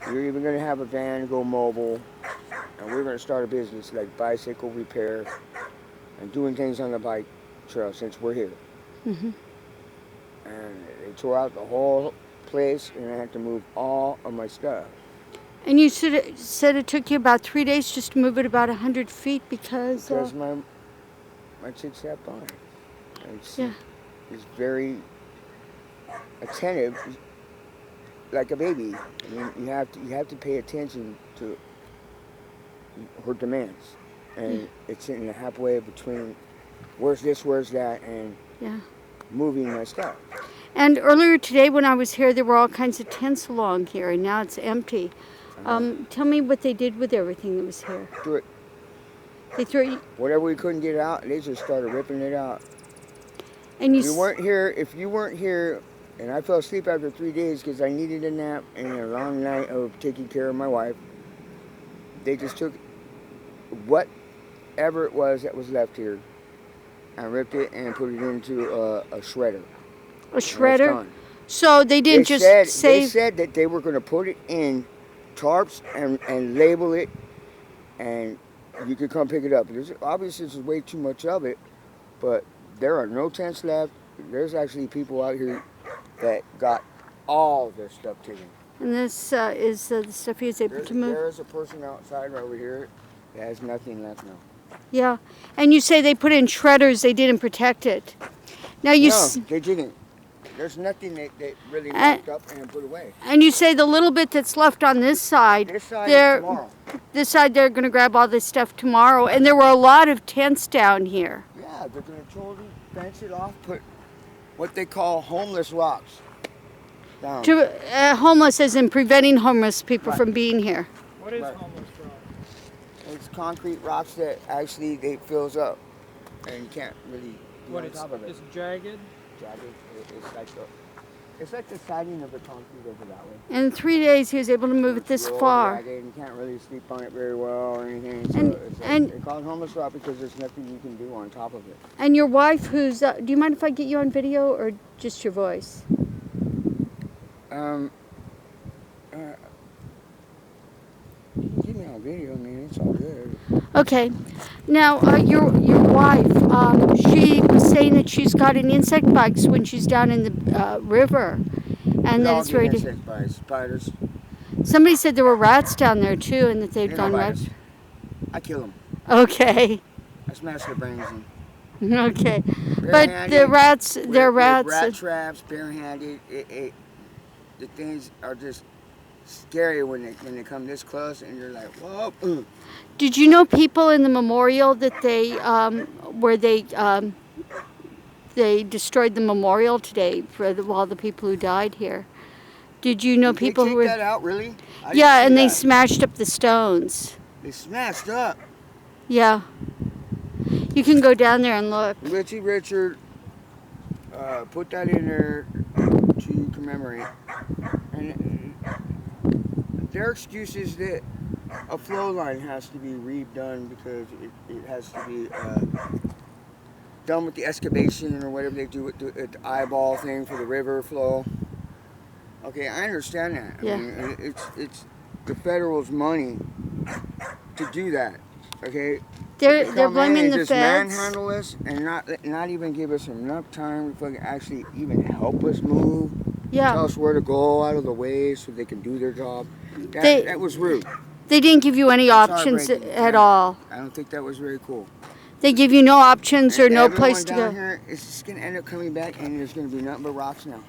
We're even going to have a van go mobile, and we're going to start a business like bicycle repair and doing things on the bike trail since we're here. Hmm. And they tore out the whole place, and I had to move all of my stuff. And you said it took you about 3 days just to move it about 100 feet because, Because my chick sat by. And yeah, she is very attentive, like a baby. I mean, you have to pay attention to her demands, yeah, and it's in the halfway between where's this, where's that, and yeah. moving my stuff. And earlier today when I was here, there were all kinds of tents along here, and now it's empty. Uh-huh. Tell me what they did with everything that was here. Do it. They threw it, Whatever we couldn't get out, they just started ripping it out. and you. If you weren't here, and I fell asleep after 3 days because I needed a nap and a long night of taking care of my wife, they just took whatever it was that was left here and ripped it and put it into a shredder. A And it's shredder. gone. So they didn't just They save. said that they were going to put it in tarps and label it, and you could come pick it up. Obviously, there's way too much of it, but there are no tents left. There's actually people out here that got all their stuff taken. And this is the stuff he was able to move. There is a person outside right over here that has nothing left now. Yeah. And you say they put in shredders, they didn't protect it. Now you. No, they didn't. There's nothing they really Uh, locked up and put away. And you say the little bit that's left on this side, This side is tomorrow. this side they're going to grab all this stuff tomorrow. And there were a lot of tents down here. Yeah, they're going to totally fence it off, put what they call homeless rocks down. Homeless as in preventing homeless people Right. from being here. What is Right. homeless rock? It's concrete rocks that actually they fills up, and you can't really be What on it's top of it. it's jagged. Jagged. It's like the siding of the concrete over that way. And in 3 days he was able to move it this It's real far. jagged, and you can't really sleep on it very well or anything. So And- it's and- they call it homeless rock because there's nothing you can do on top of it. And your wife, who's, do you mind if I get you on video or just your voice? Um, you can get me on video. I mean, it's all good. Okay. Now, your wife, she was saying that she's gotten insect bites when she's down in the river, and that All it's very. get insect bites, spiders. Somebody said there were rats down there too, and that they'd They gone don't bite rat. us. I kill them. Okay. I smash their brains in. Okay. But Barehanded, the rats, they're with rats. rat traps, barehanded. The things are just scary when they come this close, and you're like, whoa. Did you know people in the memorial that they, where they destroyed the memorial today for all the people who died here? Did you know Did people they who take were? that out, really? I didn't Yeah, see and they that. smashed up the stones. They smashed up. Yeah. You can go down there and look. Richie Richard put that in there to commemorate. And their excuse is that a flow line has to be redone because it has to be done with the excavation or whatever they do with the eyeball thing for the river flow. Okay, I understand that. Yeah. I mean, it's the federal's money to do that. Okay. They're Come in blaming and the just feds. manhandle us and not even give us enough time to fucking actually even help us move. Tell Yeah. us where to go out of the way so they can do their job. They- That was rude. They didn't give you any It's options heartbreaking. at Yeah. all. I don't think that was very cool. They give you no options or And no everyone place to down go. here is just gonna end up coming back, and there's gonna be nothing but rocks now.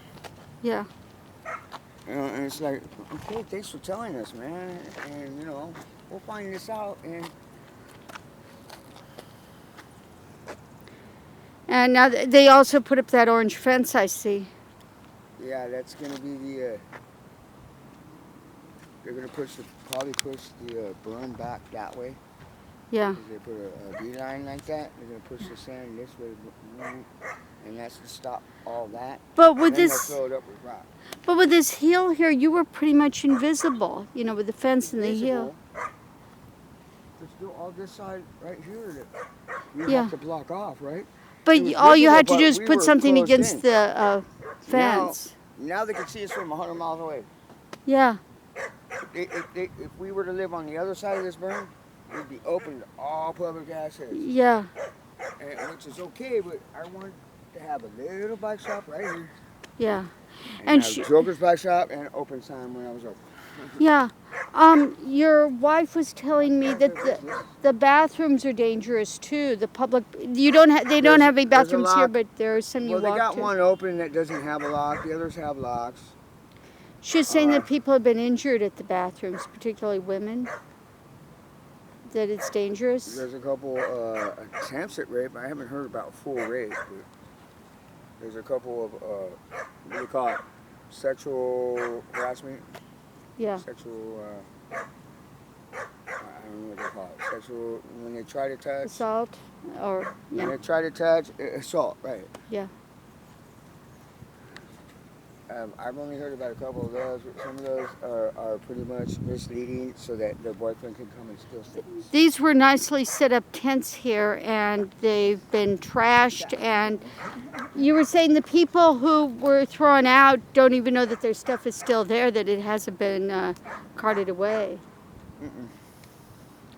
Yeah. And it's like, okay, thanks for telling us, man. And we'll find this out. And And now they also put up that orange fence, I see. yeah, that's gonna be the. They're gonna probably push the berm back that way. Yeah. 'Cause they put a beeline like that. They're gonna push the sand this way, and that's to stop all that. But with Then this, they'll fill it up with rock. but with this hill here, you were pretty much invisible. You know, with the fence and the hill. Visible. There's still all this side right here that we Yeah. have to block off, right? But It was all you had to visible, do is but we put were something closed against in. the fence. Now they can see us from 100 miles away. Yeah. if we were to live on the other side of this berm, we'd be open to all public access, Yeah. which is okay. But I want to have a little bike shop right here, Yeah. and And have she, Joker's bike shop and open time when I was open. yeah. Your wife was telling me that the bathrooms are dangerous too. The public, you don't have, they don't have any There's a bathrooms here, lock. but there's some you Well, they walk got to. one open that doesn't have a lock. The others have locks. She was saying that people have been injured at the bathrooms, particularly women. That it's dangerous. There's a couple attempts at rape. I haven't heard about full rape, but there's a couple of what do you call it? Sexual harassment. Yeah. Sexual. I don't know what they call it. Sexual when they try to touch. Assault, or When yeah, they try to touch, assault. Right. yeah. I've only heard about a couple of those. Some of those are pretty much misleading so that their boyfriend can come and steal things. These were nicely set up tents here, and they've been trashed. And you were saying the people who were thrown out don't even know that their stuff is still there, that it hasn't been carted away. Mm-mm.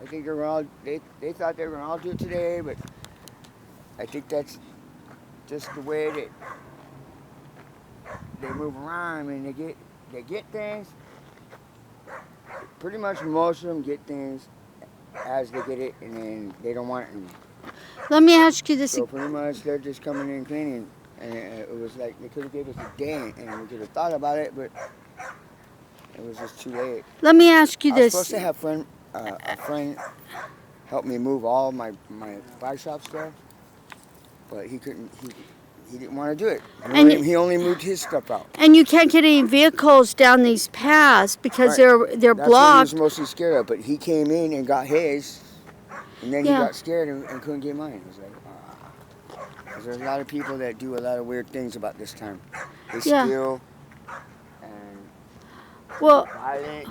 I think they're all. They thought they were gonna all do it today, but I think that's just the way that they move around. I mean, they get things. Pretty much most of them get things as they get it, and then they don't want it anymore. Let me ask you this. So pretty much they're just coming in cleaning, and it was like they could have gave us a day, and we could have thought about it, but it was just too late. Let me ask you I was this. supposed to have a friend help me move all my bike shop stuff, but he couldn't. He didn't want to do it. He only moved his stuff out. And you can't get any vehicles down these paths because Right. they're That's what he blocked. was mostly scared of. But he came in and got his, and then Yeah. he got scared and couldn't get mine. It was like, 'cause there's a lot of people that do a lot of weird things about this time. They Yeah. steal and Well, violent.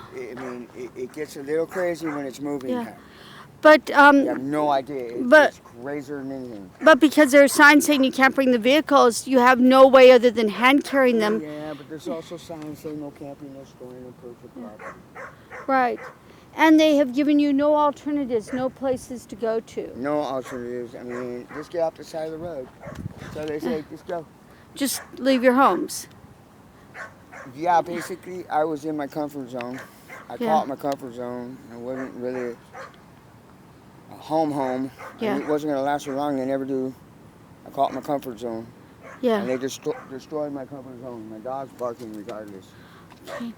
It gets a little crazy when it's moving Yeah. time. but You have no idea. but- It's crazier than anything. but because there are signs saying you can't bring the vehicles, you have no way other than hand carrying them. Yeah, but there's also signs saying no camping, no storing on perfect property. Right. And they have given you no alternatives, no places to go to. No alternatives. I mean, just get off the side of the road. So they say, just go. Just leave your homes. Yeah, basically, I was in my comfort zone. I Yeah. call it my comfort zone. It wasn't really a home. Yeah. And it wasn't going to last so long. They never do. I call it my comfort zone. Yeah. And they destroyed my comfort zone. My dog's barking regardless. Okay.